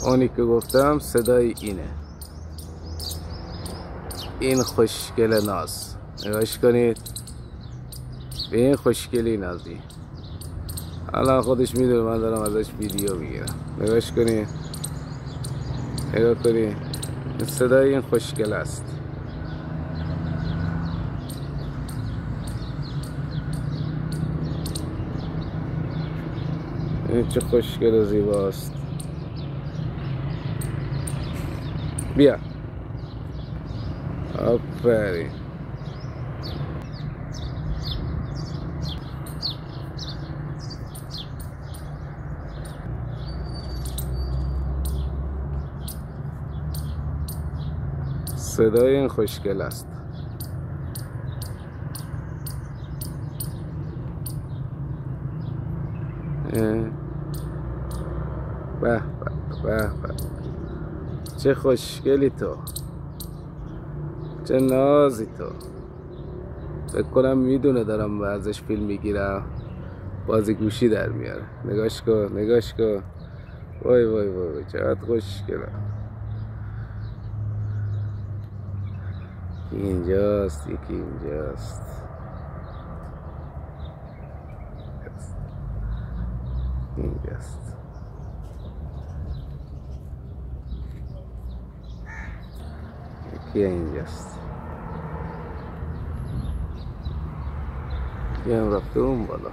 اونی که گفتم صدای اینه، این خوشگل ناز. نگاش کنید به این خوشگلی نازی. الان خودش میدونه من دارم ازش ویدیو میگیرم. نگاش کنید، نگاه کنید، صدای این خوشگل است. این چه خوشگل و زیباست. بیا آفرین. صدای این خوشگل است. به به به، چه خوشگلی تو، چه نازی تو. فکر کنم میدونه دارم ازش فیلم میگیرم، بازی گوشی در میاره. نگاش کن، نگاش کن. وای وای وای چقدر خوشگله. اینجاست، یکی اینجاست. اینجاست. یکی اینجاست. یکی هم رفته اون بالا.